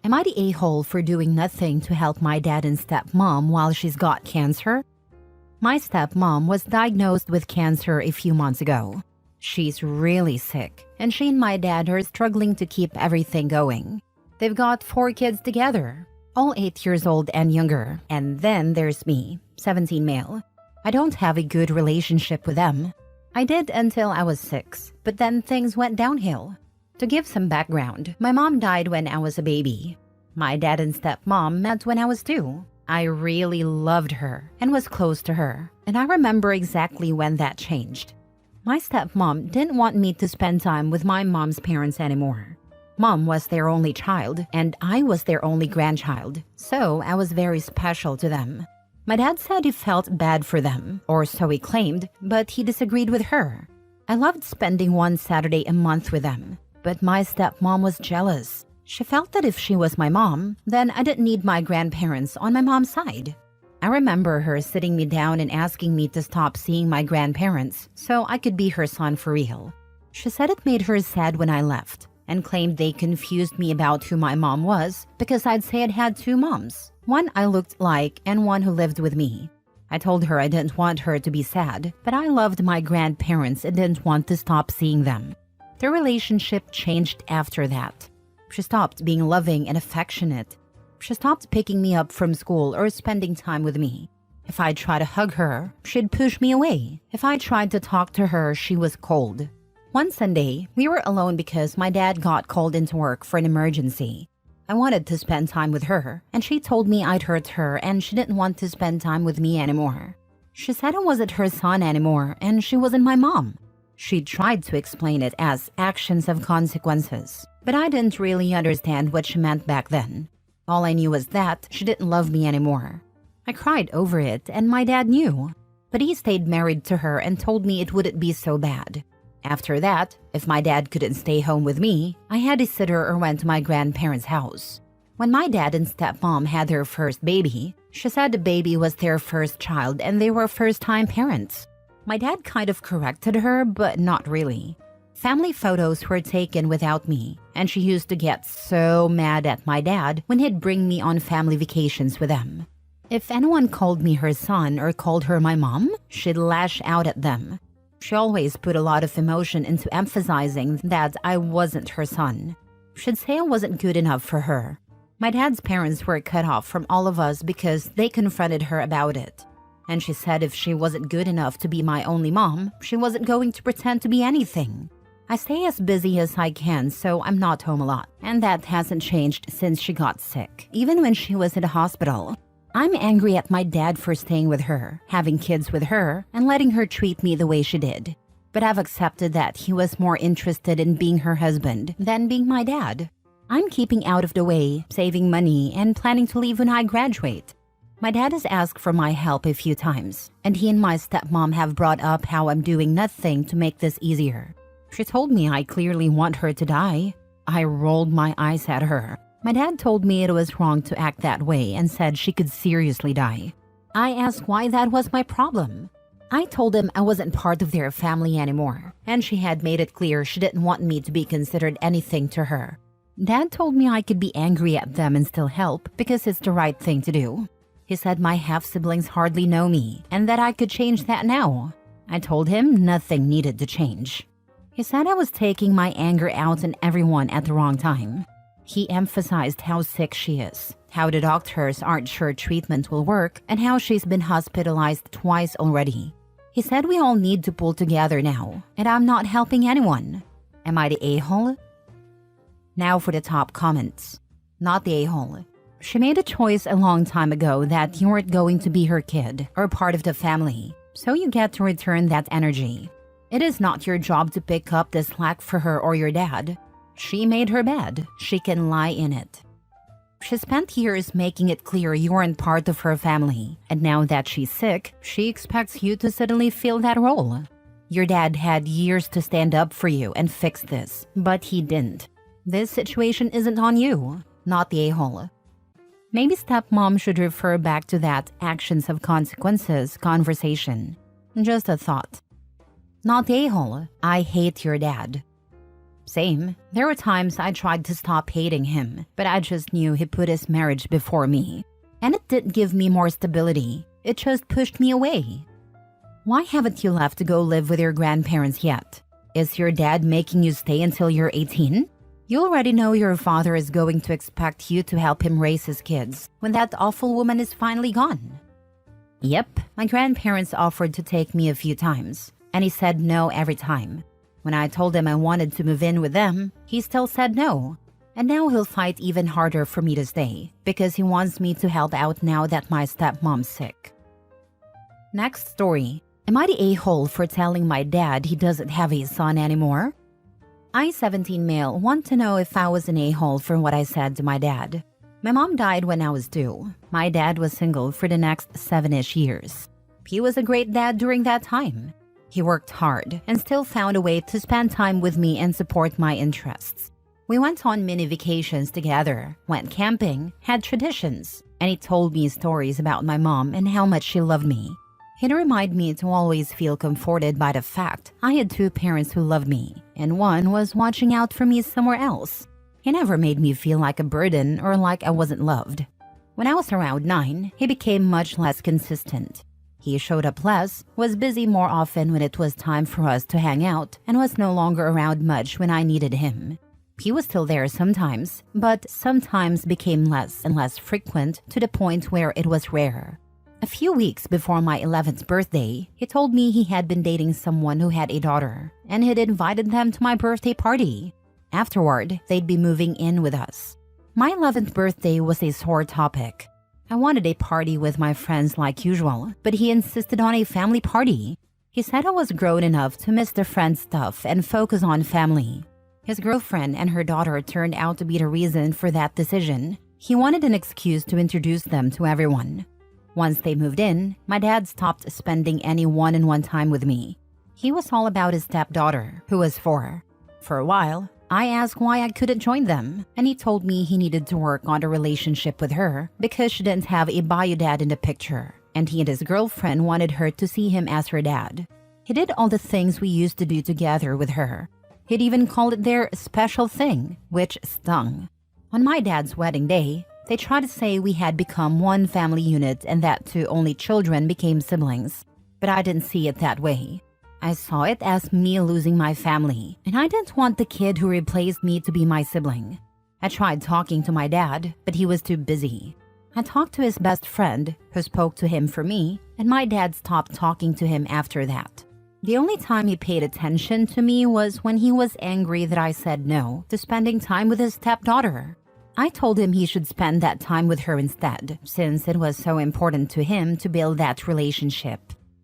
Am I the a-hole for doing nothing to help my dad and stepmom while she's got cancer? My stepmom was diagnosed with cancer a few months ago. She's really sick, and she and my dad are struggling to keep everything going. They've got 4 kids together, all 8 years old and younger, and then there's me, 17 male. I don't have a good relationship with them. I did until I was 6, but then things went downhill. To give some background, my mom died when I was a baby. My dad and stepmom met when I was 2. I really loved her and was close to her, and I remember exactly when that changed. My stepmom didn't want me to spend time with my mom's parents anymore. Mom was their only child, and I was their only grandchild, so I was very special to them. My dad said he felt bad for them, or so he claimed, but he disagreed with her. I loved spending one Saturday a month with them, but my stepmom was jealous. She felt that if she was my mom, then I didn't need my grandparents on my mom's side. I remember her sitting me down and asking me to stop seeing my grandparents so I could be her son for real. She said it made her sad when I left, and claimed they confused me about who my mom was because I'd say I'd had 2 moms, one I looked like and one who lived with me. I told her I didn't want her to be sad, but I loved my grandparents and didn't want to stop seeing them. Their relationship changed after that. She stopped being loving and affectionate. She stopped picking me up from school or spending time with me. If I tried to hug her, she'd push me away. If I tried to talk to her, she was cold. One Sunday, we were alone because my dad got called into work for an emergency. I wanted to spend time with her, and she told me I'd hurt her and she didn't want to spend time with me anymore. She said I wasn't her son anymore and she wasn't my mom. She tried to explain it as actions have consequences, but I didn't really understand what she meant back then. All I knew was that she didn't love me anymore. I cried over it, and my dad knew, but he stayed married to her and told me it wouldn't be so bad. After that, if my dad couldn't stay home with me, I had a sitter or went to my grandparents' house. When my dad and stepmom had their first baby, she said the baby was their first child and they were first-time parents. My dad kind of corrected her, but not really. Family photos were taken without me, and she used to get so mad at my dad when he'd bring me on family vacations with them. If anyone called me her son or called her my mom, she'd lash out at them. She always put a lot of emotion into emphasizing that I wasn't her son. She'd say I wasn't good enough for her. My dad's parents were cut off from all of us because they confronted her about it. And she said if she wasn't good enough to be my only mom, she wasn't going to pretend to be anything. I stay as busy as I can, so I'm not home a lot, and that hasn't changed since she got sick, even when she was in the hospital. I'm angry at my dad for staying with her, having kids with her, and letting her treat me the way she did. But I've accepted that he was more interested in being her husband than being my dad. I'm keeping out of the way, saving money, and planning to leave when I graduate. My dad has asked for my help a few times, and he and my stepmom have brought up how I'm doing nothing to make this easier. She told me I clearly want her to die. I rolled my eyes at her. My dad told me it was wrong to act that way and said she could seriously die. I asked why that was my problem. I told him I wasn't part of their family anymore, and she had made it clear she didn't want me to be considered anything to her. Dad told me I could be angry at them and still help because it's the right thing to do. He said my half-siblings hardly know me and that I could change that now. I told him nothing needed to change. He said I was taking my anger out on everyone at the wrong time. He emphasized how sick she is, how the doctors aren't sure treatment will work, and how she's been hospitalized twice already. He said we all need to pull together now, and I'm not helping anyone. Am I the a-hole? Now for the top comments. Not the a-hole. She made a choice a long time ago that you weren't going to be her kid or part of the family, so you get to return that energy. It is not your job to pick up the slack for her or your dad. She made her bed. She can lie in it. She spent years making it clear you weren't part of her family, and now that she's sick, she expects you to suddenly fill that role. Your dad had years to stand up for you and fix this, but he didn't. This situation isn't on you, not the a-hole. Maybe stepmom should refer back to that actions have consequences conversation. Just a thought. Not the a-hole. I hate your dad. Same. There were times I tried to stop hating him, but I just knew he put his marriage before me. And it didn't give me more stability. It just pushed me away. Why haven't you left to go live with your grandparents yet? Is your dad making you stay until you're 18? You already know your father is going to expect you to help him raise his kids when that awful woman is finally gone. Yep, my grandparents offered to take me a few times, and he said no every time. When I told him I wanted to move in with them, he still said no. And now he'll fight even harder for me to stay because he wants me to help out now that my stepmom's sick. Next story. Am I the a-hole for telling my dad he doesn't have a son anymore? I, 17 male, want to know if I was an a-hole for what I said to my dad. My mom died when I was 2. My dad was single for the next 7-ish years. He was a great dad during that time. He worked hard and still found a way to spend time with me and support my interests. We went on mini vacations together, went camping, had traditions, and he told me stories about my mom and how much she loved me. He'd remind me to always feel comforted by the fact I had 2 parents who loved me, and one was watching out for me somewhere else. He never made me feel like a burden or like I wasn't loved. When I was around 9, he became much less consistent. He showed up less, was busy more often when it was time for us to hang out, and was no longer around much when I needed him. He was still there sometimes, but sometimes became less and less frequent to the point where it was rare. A few weeks before my 11th birthday, he told me he had been dating someone who had a daughter, and had invited them to my birthday party. Afterward, they'd be moving in with us. My 11th birthday was a sore topic. I wanted a party with my friends like usual, but he insisted on a family party. He said I was grown enough to miss the friend stuff and focus on family. His girlfriend and her daughter turned out to be the reason for that decision. He wanted an excuse to introduce them to everyone. Once they moved in, my dad stopped spending any one-on-one time with me. He was all about his stepdaughter, who was 4. For a while, I asked why I couldn't join them, and he told me he needed to work on a relationship with her because she didn't have a bio dad in the picture, and he and his girlfriend wanted her to see him as her dad. He did all the things we used to do together with her. He'd even called it their special thing, which stung. On my dad's wedding day, they tried to say we had become one family unit and that 2 only children became siblings, but I didn't see it that way. I saw it as me losing my family, and I didn't want the kid who replaced me to be my sibling. I tried talking to my dad, but he was too busy. I talked to his best friend, who spoke to him for me, and my dad stopped talking to him after that. The only time he paid attention to me was when he was angry that I said no to spending time with his stepdaughter. I told him he should spend that time with her instead, since it was so important to him to build that relationship.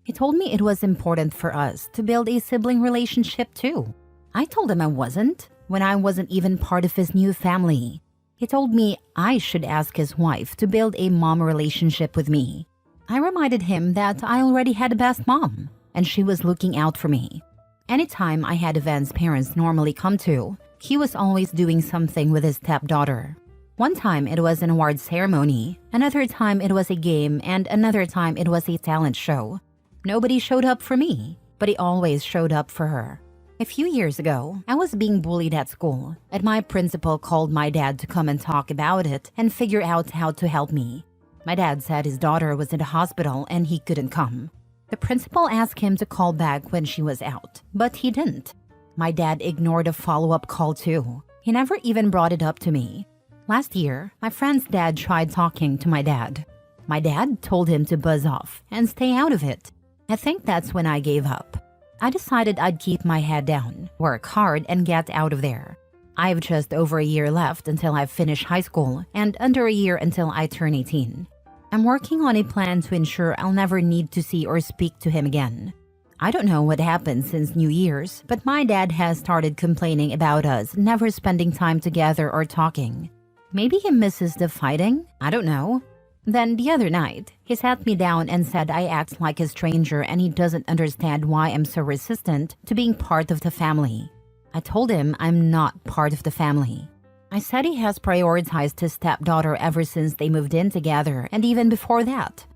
He told me it was important for us to build a sibling relationship too. I told him I wasn't, when I wasn't even part of his new family. He told me I should ask his wife to build a mom relationship with me. I reminded him that I already had a best mom, and she was looking out for me. Anytime I had events parents normally come to, he was always doing something with his stepdaughter. One time it was an award ceremony, another time it was a game, and another time it was a talent show. Nobody showed up for me, but he always showed up for her. A few years ago, I was being bullied at school, and my principal called my dad to come and talk about it and figure out how to help me. My dad said his daughter was in the hospital and he couldn't come. The principal asked him to call back when she was out, but he didn't. My dad ignored a follow-up call too. He never even brought it up to me. Last year, my friend's dad tried talking to my dad. My dad told him to buzz off and stay out of it. I think that's when I gave up. I decided I'd keep my head down, work hard, and get out of there. I've just over a year left until I finish high school and under a year until I turn 18. I'm working on a plan to ensure I'll never need to see or speak to him again. I don't know what happened since New Year's, but my dad has started complaining about us never spending time together or talking. Maybe he misses the fighting? I don't know. Then the other night, he sat me down and said I act like a stranger and he doesn't understand why I'm so resistant to being part of the family. I told him I'm not part of the family. I said he has prioritized his stepdaughter ever since they moved in together and even before that.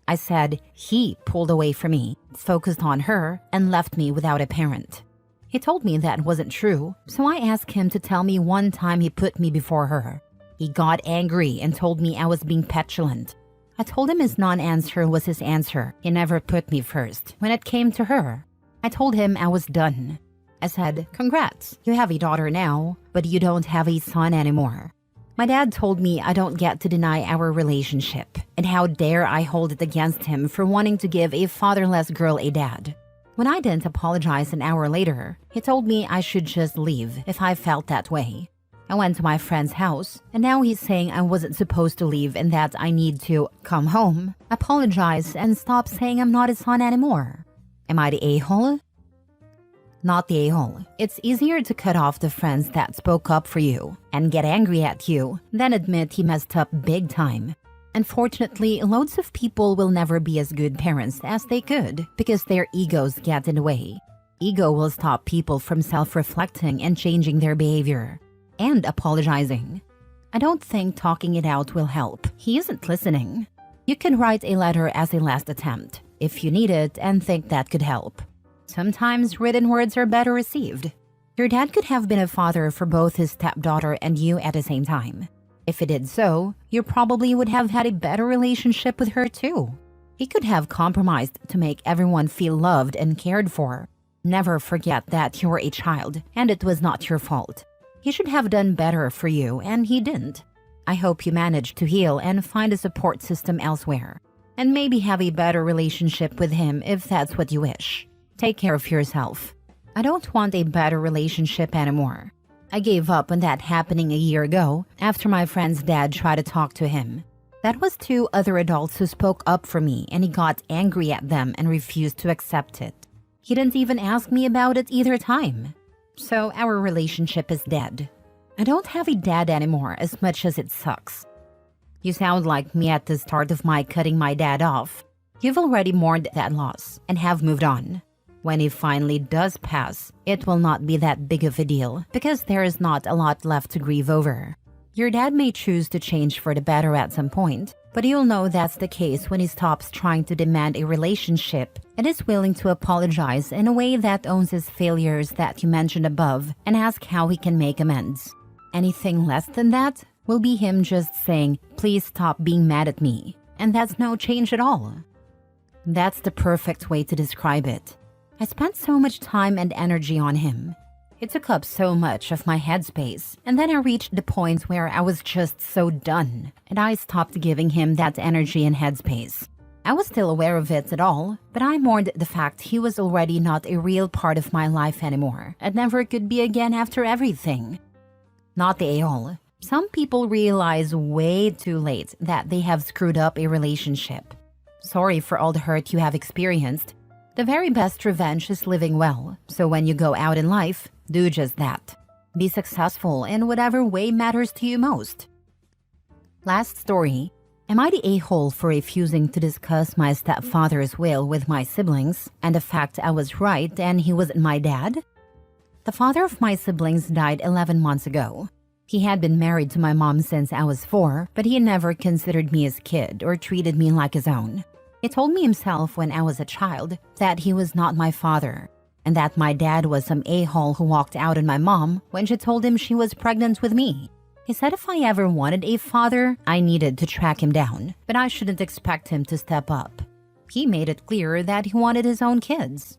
I said he pulled away from me, focused on her, and left me without a parent. He told me that wasn't true, so I asked him to tell me one time he put me before her. He got angry and told me I was being petulant. I told him his non-answer was his answer. He never put me first when it came to her. I told him I was done. I said, "Congrats, you have a daughter now, but you don't have a son anymore." My dad told me I don't get to deny our relationship, and how dare I hold it against him for wanting to give a fatherless girl a dad. When I didn't apologize an hour later, he told me I should just leave if I felt that way. I went to my friend's house, and now he's saying I wasn't supposed to leave and that I need to come home, apologize, and stop saying I'm not his son anymore. Am I the a-hole? Not the a-hole. It's easier to cut off the friends that spoke up for you and get angry at you than admit he messed up big time. Unfortunately, loads of people will never be as good parents as they could because their egos get in the way. Ego will stop people from self-reflecting and changing their behavior. And apologizing. I don't think talking it out will help. He isn't listening. You can write a letter as a last attempt if you need it and think that could help. Sometimes written words are better received. Your dad could have been a father for both his stepdaughter and you at the same time. If he did so, you probably would have had a better relationship with her too. He could have compromised to make everyone feel loved and cared for. Never forget that you were a child and it was not your fault. He should have done better for you and he didn't. I hope you managed to heal and find a support system elsewhere. And maybe have a better relationship with him if that's what you wish. Take care of yourself. I don't want a better relationship anymore. I gave up on that happening a year ago after my friend's dad tried to talk to him. That was 2 other adults who spoke up for me and he got angry at them and refused to accept it. He didn't even ask me about it either time. So our relationship is dead. I don't have a dad anymore as much as it sucks. You sound like me at the start of my cutting my dad off. You've already mourned that loss and have moved on. When he finally does pass, it will not be that big of a deal because there is not a lot left to grieve over. Your dad may choose to change for the better at some point, but you'll know that's the case when he stops trying to demand a relationship and is willing to apologize in a way that owns his failures that you mentioned above and ask how he can make amends. Anything less than that will be him just saying, "Please stop being mad at me," and that's no change at all. That's the perfect way to describe it. I spent so much time and energy on him. It took up so much of my headspace, and then I reached the point where I was just so done, and I stopped giving him that energy and headspace. I was still aware of it at all, but I mourned the fact he was already not a real part of my life anymore, and never could be again after everything. Not the a-hole. Some people realize way too late that they have screwed up a relationship. Sorry for all the hurt you have experienced. The very best revenge is living well, so when you go out in life, do just that. Be successful in whatever way matters to you most. Last story. Am I the a-hole for refusing to discuss my stepfather's will with my siblings and the fact I was right and he wasn't my dad? The father of my siblings died 11 months ago. He had been married to my mom since I was 4, but he never considered me his kid or treated me like his own. He told me himself when I was a child that he was not my father, and that my dad was some a-hole who walked out on my mom when she told him she was pregnant with me. He said if I ever wanted a father, I needed to track him down, but I shouldn't expect him to step up. He made it clear that he wanted his own kids.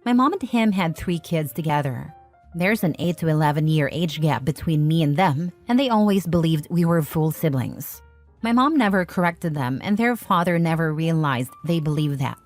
My mom and him had 3 kids together. There's an 8 to 11 year age gap between me and them, and they always believed we were full siblings. My mom never corrected them, and their father never realized they believed that.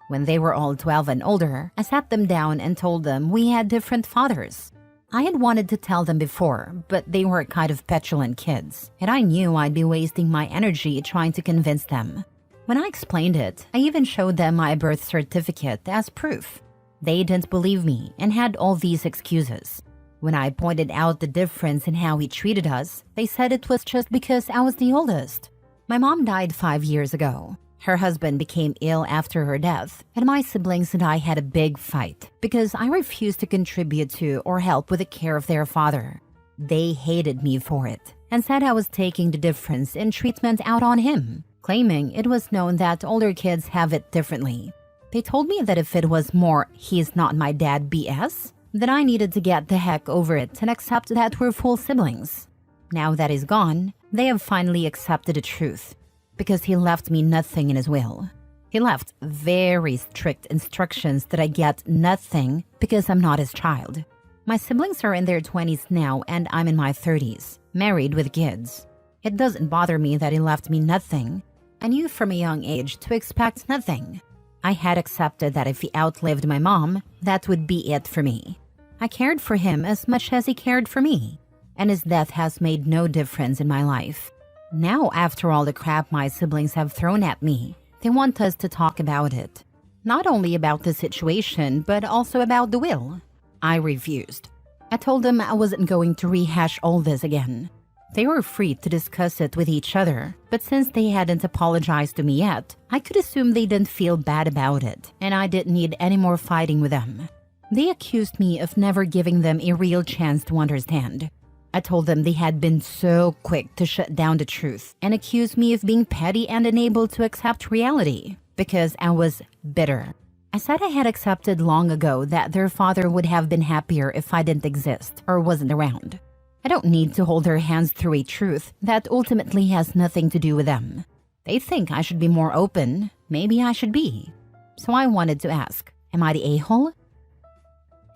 When they were all 12 and older, I sat them down and told them we had different fathers. I had wanted to tell them before, but they were kind of petulant kids, and I knew I'd be wasting my energy trying to convince them. When I explained it, I even showed them my birth certificate as proof. They didn't believe me and had all these excuses. When I pointed out the difference in how he treated us, they said it was just because I was the oldest. My mom died 5 years ago. Her husband became ill after her death, and my siblings and I had a big fight because I refused to contribute to or help with the care of their father. They hated me for it and said I was taking the difference in treatment out on him, claiming it was known that older kids have it differently. They told me that if it was more "he's not my dad" BS, that I needed to get the heck over it and accept that we're full siblings. Now that he's gone, they have finally accepted the truth, because he left me nothing in his will. He left very strict instructions that I get nothing because I'm not his child. My siblings are in their 20s now and I'm in my 30s, married with kids. It doesn't bother me that he left me nothing. I knew from a young age to expect nothing. I had accepted that if he outlived my mom, that would be it for me. I cared for him as much as he cared for me, and his death has made no difference in my life. Now, after all the crap my siblings have thrown at me, they want us to talk about it. Not only about the situation, but also about the will. I refused. I told them I wasn't going to rehash all this again. They were free to discuss it with each other, but since they hadn't apologized to me yet, I could assume they didn't feel bad about it, and I didn't need any more fighting with them. They accused me of never giving them a real chance to understand. I told them they had been so quick to shut down the truth and accused me of being petty and unable to accept reality because I was bitter. I said I had accepted long ago that their father would have been happier if I didn't exist or wasn't around. I don't need to hold their hands through a truth that ultimately has nothing to do with them. They think I should be more open. Maybe I should be. So I wanted to ask, am I the a-hole?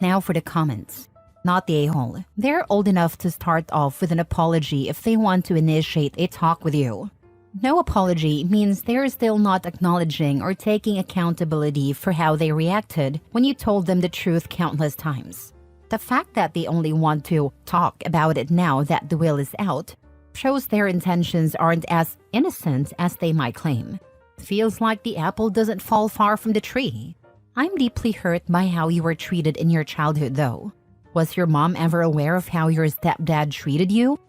Now for the comments. Not the a-hole. They're old enough to start off with an apology if they want to initiate a talk with you. No apology means they're still not acknowledging or taking accountability for how they reacted when you told them the truth countless times. The fact that they only want to talk about it now that the will is out shows their intentions aren't as innocent as they might claim. Feels like the apple doesn't fall far from the tree. I'm deeply hurt by how you were treated in your childhood though. Was your mom ever aware of how your stepdad treated you?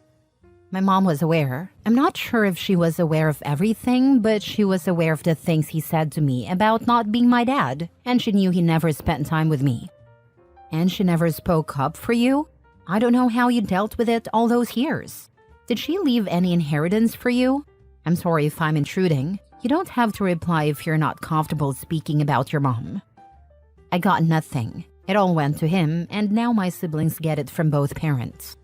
My mom was aware. I'm not sure if she was aware of everything, but she was aware of the things he said to me about not being my dad, and she knew he never spent time with me. And she never spoke up for you? I don't know how you dealt with it all those years. Did she leave any inheritance for you? I'm sorry if I'm intruding. You don't have to reply if you're not comfortable speaking about your mom. I got nothing. It all went to him, and now my siblings get it from both parents.